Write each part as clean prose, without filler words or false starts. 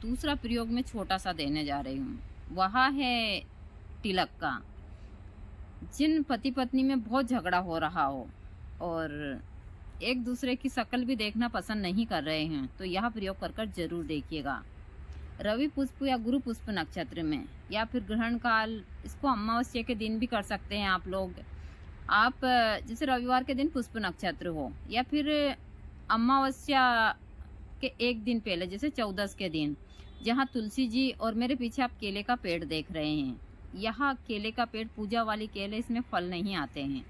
दूसरा प्रयोग मैं छोटा सा देने जा रही हूँ, वह है तिलक का। जिन पति पत्नी में बहुत झगड़ा हो रहा हो और एक दूसरे की शक्ल भी देखना पसंद नहीं कर रहे हैं, तो यह प्रयोग कर जरूर देखिएगा। रवि पुष्प या गुरु पुष्प नक्षत्र में या फिर ग्रहण काल, इसको अमावस्या के दिन भी कर सकते हैं आप लोग। आप जैसे रविवार के दिन पुष्प नक्षत्र हो या फिर अमावस्या के एक दिन पहले जैसे 14 के दिन, जहाँ तुलसी जी और मेरे पीछे आप केले का पेड़ देख रहे हैं, यह केले का पेड़ पूजा वाली केले, इसमें फल नहीं आते हैं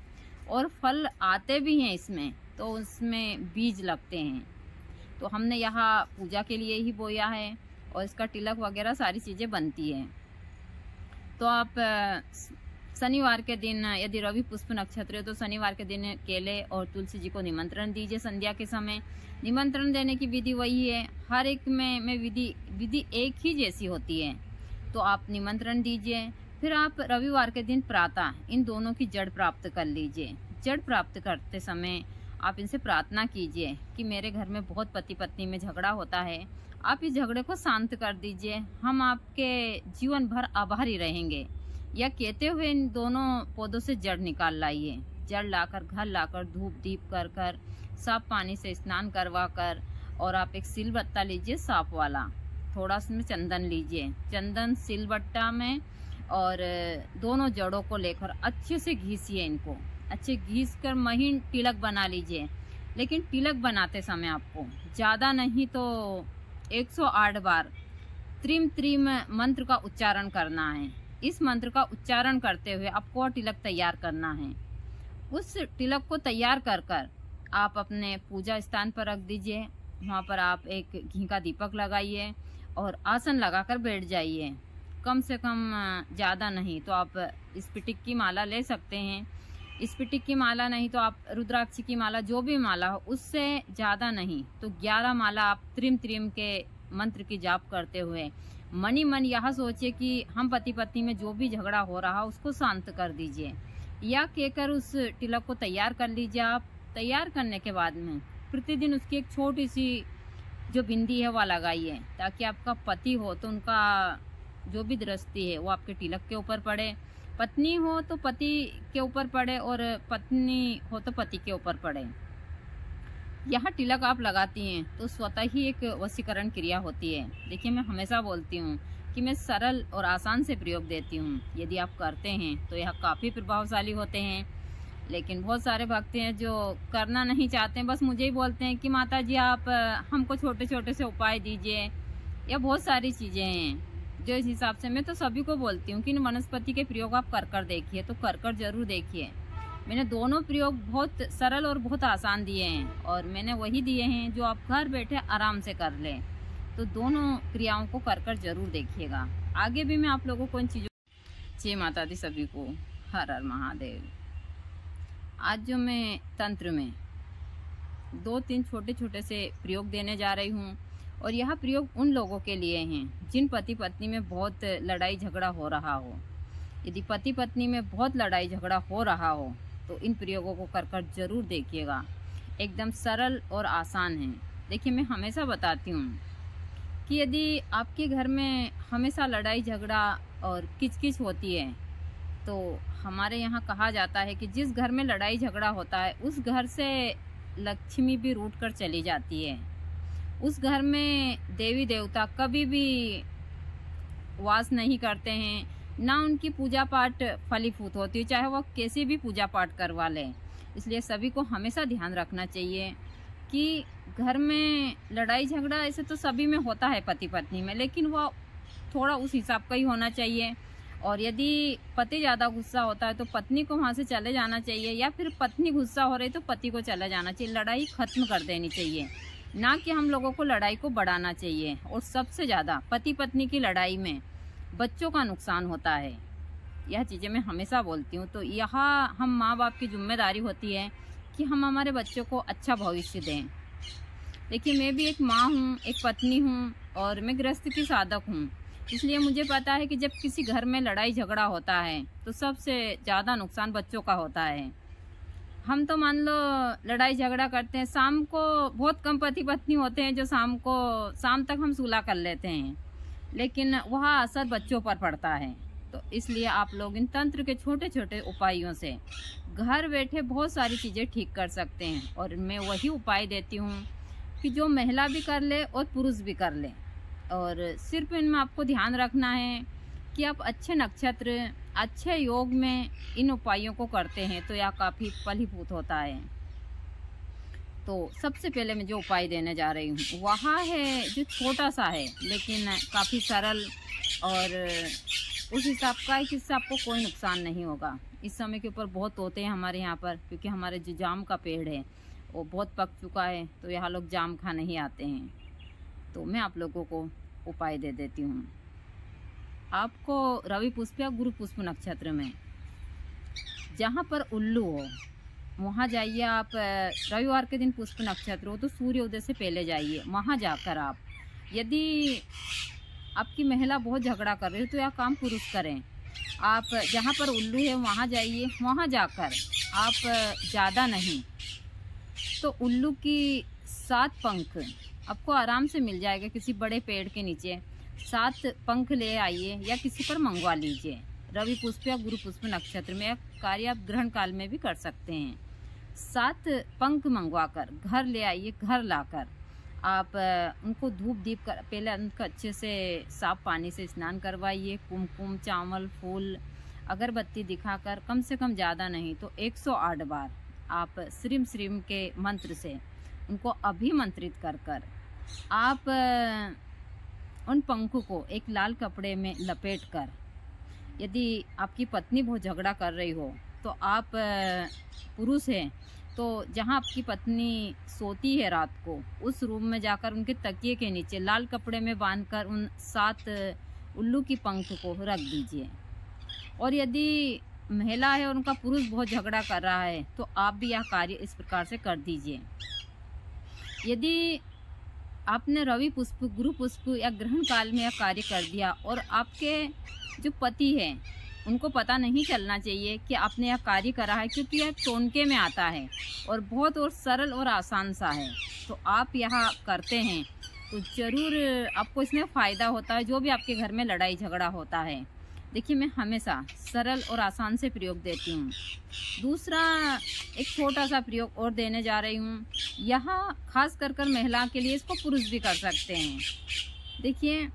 और फल आते भी हैं इसमें तो उसमें बीज लगते हैं। तो हमने यहाँ पूजा के लिए ही बोया है और इसका तिलक वगैरह सारी चीज़ें बनती है। तो आप शनिवार के दिन, यदि रवि पुष्प नक्षत्र है तो शनिवार के दिन केले और तुलसी जी को निमंत्रण दीजिए। संध्या के समय निमंत्रण देने की विधि वही है, हर एक में विधि एक ही जैसी होती है। तो आप निमंत्रण दीजिए। फिर आप रविवार के दिन प्रातः इन दोनों की जड़ प्राप्त कर लीजिए। जड़ प्राप्त करते समय आप इनसे प्रार्थना कीजिए कि मेरे घर में बहुत पति पत्नी में झगड़ा होता है, आप इस झगड़े को शांत कर दीजिए, हम आपके जीवन भर आभारी रहेंगे। यह कहते हुए इन दोनों पौधों से जड़ निकाल लाइए। जड़ लाकर घर लाकर धूप दीप कर साफ पानी से स्नान करवा कर, और आप एक सिलबट्टा लीजिए साफ वाला, थोड़ा उसमें चंदन लीजिए, चंदन सिलबट्टा में, और दोनों जड़ों को लेकर अच्छे से घिसिए, इनको अच्छे घिस कर महीन तिलक बना लीजिए। लेकिन तिलक बनाते समय आपको ज़्यादा नहीं तो 108 बार त्रिम त्रिम मंत्र का उच्चारण करना है। इस मंत्र का उच्चारण करते हुए आपको तिलक तैयार करना है। उस तिलक को तैयार कर आप अपने पूजा स्थान पर रख दीजिए। वहाँ पर आप एक घी का दीपक लगाइए और आसन लगाकर बैठ जाइए। कम से कम ज़्यादा नहीं तो आप स्फटिक की माला ले सकते हैं। स्फटिक की माला नहीं तो आप रुद्राक्ष की माला, जो भी माला हो, उससे ज़्यादा नहीं तो 11 माला आप त्रिम त्रिम के मंत्र की जाप करते हुए मनी मन यह सोचिए कि हम पति पत्नी में जो भी झगड़ा हो रहा उसको शांत कर दीजिए। या कहकर उस तिलक को तैयार कर लीजिए। आप तैयार करने के बाद में प्रतिदिन उसकी एक छोटी सी जो बिंदी है वह लगाइए, ताकि आपका पति हो तो उनका जो भी दृष्टि है वो आपके तिलक के ऊपर पड़े, पत्नी हो तो पति के ऊपर पड़े और पत्नी हो तो पति के ऊपर पड़े। यह तिलक आप लगाती हैं तो स्वतः ही एक वशीकरण क्रिया होती है। देखिए, मैं हमेशा बोलती हूँ कि मैं सरल और आसान से प्रयोग देती हूँ। यदि आप करते हैं तो यह काफ़ी प्रभावशाली होते हैं। लेकिन बहुत सारे भक्त हैं जो करना नहीं चाहते हैं, बस मुझे ही बोलते हैं कि माता जी आप हमको छोटे छोटे से उपाय दीजिए, या बहुत सारी चीज़ें हैं जो इस हिसाब से मैं तो सभी को बोलती हूँ कि वनस्पति के प्रयोग आप कर देखिए। तो कर जरूर देखिए। मैंने दोनों प्रयोग बहुत सरल और बहुत आसान दिए हैं और मैंने वही दिए हैं जो आप घर बैठे आराम से कर लें। तो दोनों क्रियाओं को कर जरूर देखिएगा। आगे भी मैं आप लोगों को इन चीज़ों। जय माता दी सभी को। हर हर महादेव। आज जो मैं तंत्र में 2-3 छोटे छोटे से प्रयोग देने जा रही हूँ, और यह प्रयोग उन लोगों के लिए हैं जिन पति पत्नी में बहुत लड़ाई झगड़ा हो रहा हो। यदि पति पत्नी में बहुत लड़ाई झगड़ा हो रहा हो तो इन प्रयोगों को कर जरूर देखिएगा। एकदम सरल और आसान है। देखिए, मैं हमेशा बताती हूँ कि यदि आपके घर में हमेशा लड़ाई झगड़ा और किचकिच होती है तो हमारे यहाँ कहा जाता है कि जिस घर में लड़ाई झगड़ा होता है उस घर से लक्ष्मी भी रूठ कर चली जाती है। उस घर में देवी देवता कभी भी वास नहीं करते हैं, ना उनकी पूजा पाठ फलीभूत होती है, चाहे वो कैसी भी पूजा पाठ करवा लें। इसलिए सभी को हमेशा ध्यान रखना चाहिए कि घर में लड़ाई झगड़ा ऐसे तो सभी में होता है पति पत्नी में, लेकिन वो थोड़ा उस हिसाब का ही होना चाहिए। और यदि पति ज़्यादा गुस्सा होता है तो पत्नी को वहाँ से चले जाना चाहिए, या फिर पत्नी गुस्सा हो रही तो पति को चले जाना चाहिए। लड़ाई खत्म कर देनी चाहिए, ना कि हम लोगों को लड़ाई को बढ़ाना चाहिए। और सबसे ज़्यादा पति पत्नी की लड़ाई में बच्चों का नुकसान होता है। यह चीज़ें मैं हमेशा बोलती हूँ। तो यहाँ हम माँ बाप की जिम्मेदारी होती है कि हम हमारे बच्चों को अच्छा भविष्य दें। देखिए, मैं भी एक माँ हूँ, एक पत्नी हूँ और मैं गृहस्थ की साधक हूँ। इसलिए मुझे पता है कि जब किसी घर में लड़ाई झगड़ा होता है तो सबसे ज़्यादा नुकसान बच्चों का होता है। हम तो मान लो लड़ाई झगड़ा करते हैं, शाम को बहुत कम पति पत्नी होते हैं जो शाम तक हम सुलह कर लेते हैं, लेकिन वह असर बच्चों पर पड़ता है। तो इसलिए आप लोग इन तंत्र के छोटे छोटे उपायों से घर बैठे बहुत सारी चीज़ें ठीक कर सकते हैं। और मैं वही उपाय देती हूँ कि जो महिला भी कर ले और पुरुष भी कर ले। और सिर्फ इनमें आपको ध्यान रखना है कि आप अच्छे नक्षत्र, अच्छे योग में इन उपायों को करते हैं तो यह काफ़ी फलीभूत होता है। तो सबसे पहले मैं जो उपाय देने जा रही हूँ वह है जो छोटा सा है लेकिन काफ़ी सरल, और उस हिसाब का है कि इससे आपको कोई नुकसान नहीं होगा। इस समय के ऊपर बहुत होते हैं हमारे यहाँ पर, क्योंकि हमारे जो जाम का पेड़ है वो बहुत पक चुका है, तो यहाँ लोग जाम खाने ही आते हैं। तो मैं आप लोगों को उपाय दे देती हूँ। आपको रवि पुष्प या गुरु पुष्प नक्षत्र में जहाँ पर उल्लू हो वहाँ जाइए। आप रविवार के दिन पुष्प नक्षत्र हो तो सूर्योदय से पहले जाइए। वहाँ जाकर आप, यदि आपकी महिला बहुत झगड़ा कर रही हो तो यह काम पुरुष करें। आप जहाँ पर उल्लू है वहाँ जाइए। वहाँ जाकर आप ज़्यादा नहीं तो उल्लू की 7 पंख आपको आराम से मिल जाएगा। किसी बड़े पेड़ के नीचे 7 पंख ले आइए या किसी पर मंगवा लीजिए। रवि पुष्प या गुरु पुष्प नक्षत्र में कार्य आप ग्रहण काल में भी कर सकते हैं। 7 पंख मंगवाकर घर ले आइए। घर लाकर आप उनको धूप दीप कर, पहले उनको अच्छे से साफ पानी से स्नान करवाइए। कुमकुम, चावल, फूल, अगरबत्ती दिखाकर कम से कम ज़्यादा नहीं तो 108 बार आप श्रीम श्रीम के मंत्र से उनको अभिमंत्रित कर कर आप उन पंखों को एक लाल कपड़े में लपेट कर, यदि आपकी पत्नी बहुत झगड़ा कर रही हो तो आप पुरुष हैं तो जहां आपकी पत्नी सोती है रात को उस रूम में जाकर उनके तकिए के नीचे लाल कपड़े में बांधकर उन 7 उल्लू की पंख को रख दीजिए। और यदि महिला है और उनका पुरुष बहुत झगड़ा कर रहा है तो आप भी यह कार्य इस प्रकार से कर दीजिए। यदि आपने रवि पुष्प, गुरु पुष्प या ग्रहण काल में यह कार्य कर दिया और आपके जो पति है उनको पता नहीं चलना चाहिए कि आपने यह कार्य करा है, क्योंकि यह टोनके में आता है और बहुत और सरल और आसान सा है। तो आप यह करते हैं तो ज़रूर आपको इसमें फ़ायदा होता है। जो भी आपके घर में लड़ाई झगड़ा होता है, देखिए मैं हमेशा सरल और आसान से प्रयोग देती हूँ। दूसरा एक छोटा सा प्रयोग और देने जा रही हूँ। यहाँ खास कर महिला के लिए, इसको पुरुष भी कर सकते हैं। देखिए